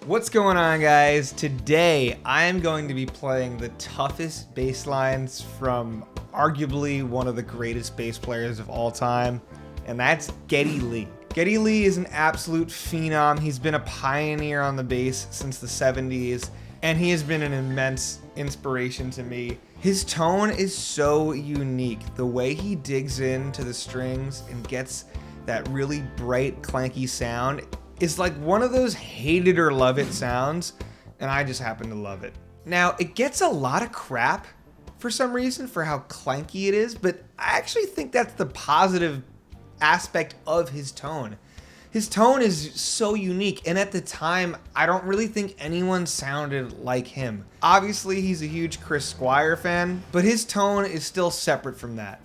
What's going on, guys? Today I am going to be playing the toughest bass lines from arguably one of the greatest bass players of all time, and that's Geddy Lee. Geddy Lee is an absolute phenom. He's been a pioneer on the bass since the 70s, and he has been an immense inspiration to me. His tone is so unique. The way he digs into the strings and gets that really bright, clanky sound is like one of those hate it or love it sounds, and I just happen to love it. Now, it gets a lot of crap for some reason for how clanky it is, but I actually think that's the positive aspect of his tone. His tone is so unique, and at the time, I don't really think anyone sounded like him. Obviously, he's a huge Chris Squire fan, but his tone is still separate from that.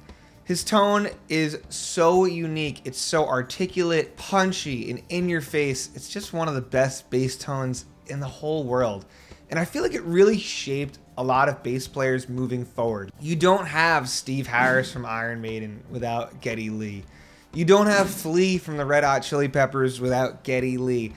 His tone is so unique, it's so articulate, punchy, and in your face. It's just one of the best bass tones in the whole world. And I feel like it really shaped a lot of bass players moving forward. You don't have Steve Harris from Iron Maiden without Geddy Lee. You don't have Flea from the Red Hot Chili Peppers without Geddy Lee.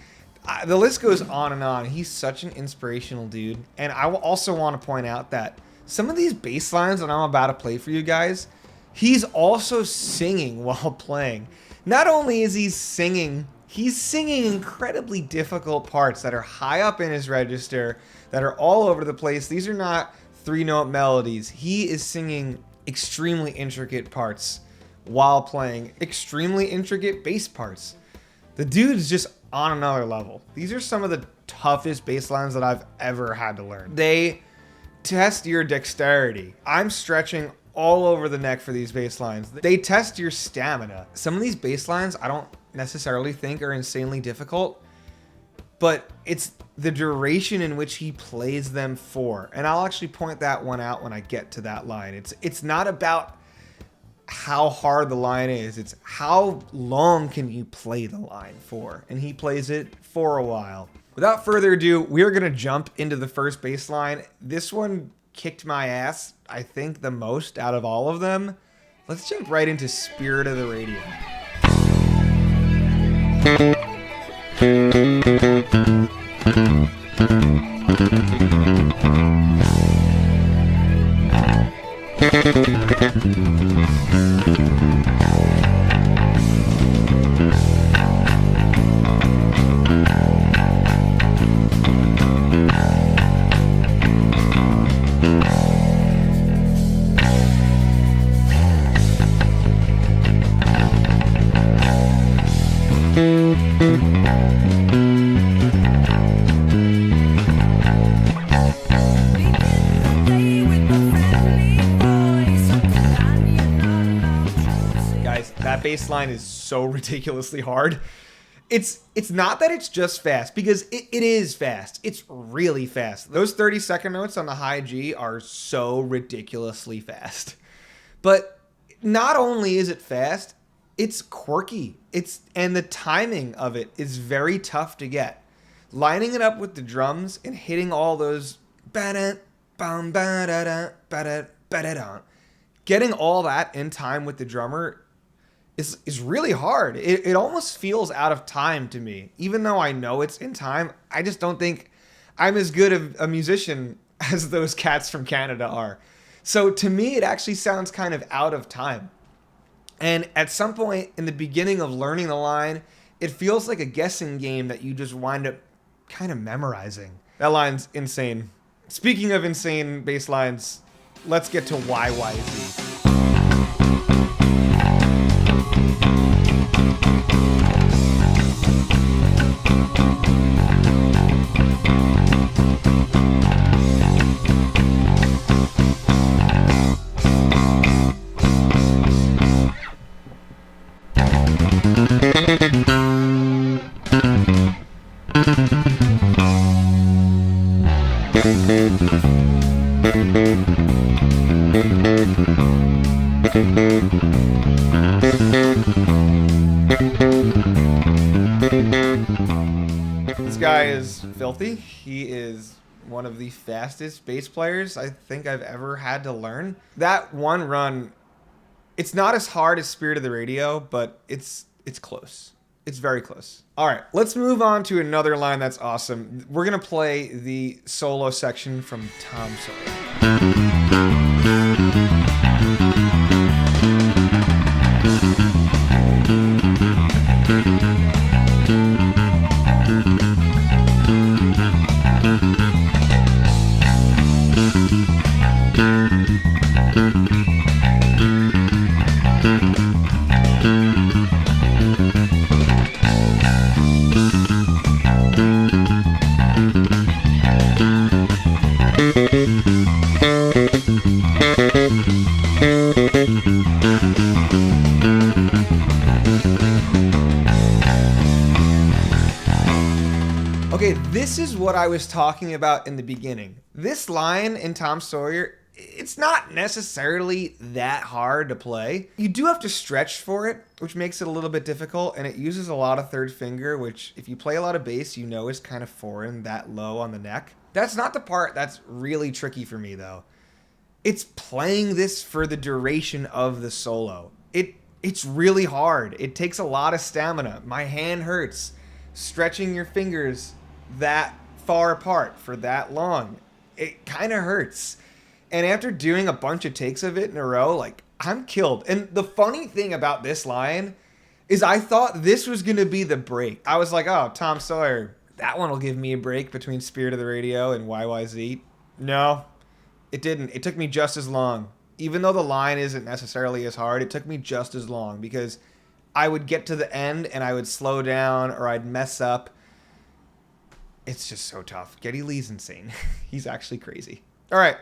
The list goes on and on. He's such an inspirational dude. And I will also want to point out that some of these bass lines that I'm about to play for you guys, he's also singing while playing. Not only is he singing, he's singing incredibly difficult parts that are high up in his register, that are all over the place. These are not 3-note melodies. He is singing extremely intricate parts while playing extremely intricate bass parts. The dude is just on another level. These are some of the toughest bass lines that I've ever had to learn. They test your dexterity. I'm stretching all over the neck for these bass lines. They test your stamina. Some of these bass lines I don't necessarily think are insanely difficult, but it's the duration in which he plays them for. And I'll actually point that one out when I get to that line. It's not about how hard the line is, it's how long can you play the line for, and he plays it for a while. Without further ado, we're gonna jump into the first bass line. This one kicked my ass, I think, the most out of all of them. Let's jump right into Spirit of the Radio. That bass line is so ridiculously hard. It's not that it's just fast, because it is fast. It's really fast. Those 30-second notes on the high G are so ridiculously fast. But not only is it fast, it's quirky. And the timing of it is very tough to get. Lining it up with the drums and hitting all those getting all that in time with the drummer is really hard. It almost feels out of time to me. Even though I know it's in time, I just don't think I'm as good of a musician as those cats from Canada are. So to me, it actually sounds kind of out of time. And at some point in the beginning of learning the line, it feels like a guessing game that you just wind up kind of memorizing. That line's insane. Speaking of insane bass lines, let's get to YYZ. This guy is filthy. He is one of the fastest bass players I think I've ever had to learn. That one run, it's not as hard as Spirit of the Radio, but it's close. It's very close. All right, let's move on to another line that's awesome. We're gonna play the solo section from Tom Sawyer. Okay, this is what I was talking about in the beginning. This line in Tom Sawyer, it's not necessarily that hard to play. You do have to stretch for it, which makes it a little bit difficult, and it uses a lot of third finger, which if you play a lot of bass, you know is kind of foreign, that low on the neck. That's not the part that's really tricky for me, though. It's playing this for the duration of the solo. It's really hard. It takes a lot of stamina. My hand hurts. Stretching your fingers that far apart for that long, it kind of hurts. And after doing a bunch of takes of it in a row, like, I'm killed. And the funny thing about this line is I thought this was going to be the break. I was like, oh, Tom Sawyer, that one will give me a break between Spirit of the Radio and YYZ. No, it didn't. It took me just as long. Even though the line isn't necessarily as hard, it took me just as long because I would get to the end and I would slow down or I'd mess up. It's just so tough. Geddy Lee's insane. He's actually crazy. All right.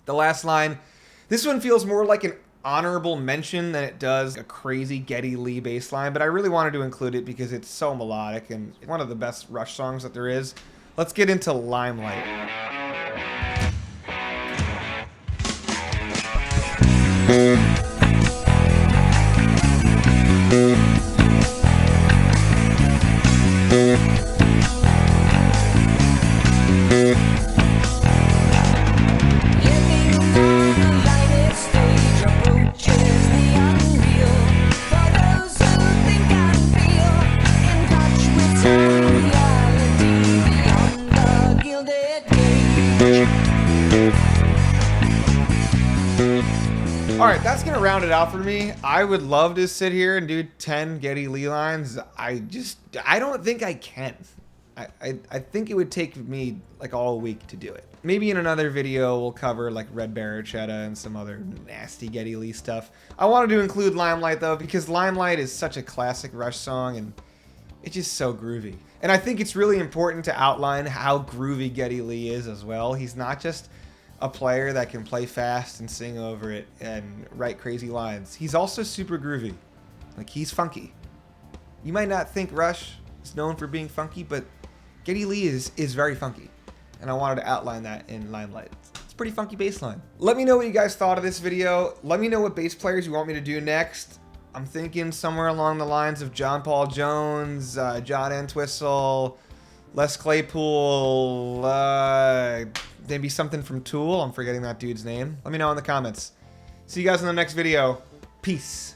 The last line. This one feels more like an honorable mention than it does a crazy Geddy Lee bass line, but I really wanted to include it because it's so melodic and one of the best Rush songs that there is. Let's get into Limelight. All right, that's gonna round it out for me. I would love to sit here and do 10 Geddy Lee lines. I don't think I can. I think it would take me like all week to do it. Maybe in another video we'll cover like Red Barachetta and some other nasty Geddy Lee stuff. I wanted to include Limelight though because Limelight is such a classic Rush song and it's just so groovy. And I think it's really important to outline how groovy Geddy Lee is as well. He's not just a player that can play fast and sing over it and write crazy lines. He's also super groovy. Like, he's funky. You might not think Rush is known for being funky, but Geddy Lee is very funky. And I wanted to outline that in Limelight. It's a pretty funky bass line. Let me know what you guys thought of this video. Let me know what bass players you want me to do next. I'm thinking somewhere along the lines of John Paul Jones, John Entwistle, Les Claypool, maybe something from Tool. I'm forgetting that dude's name. Let me know in the comments. See you guys in the next video. Peace.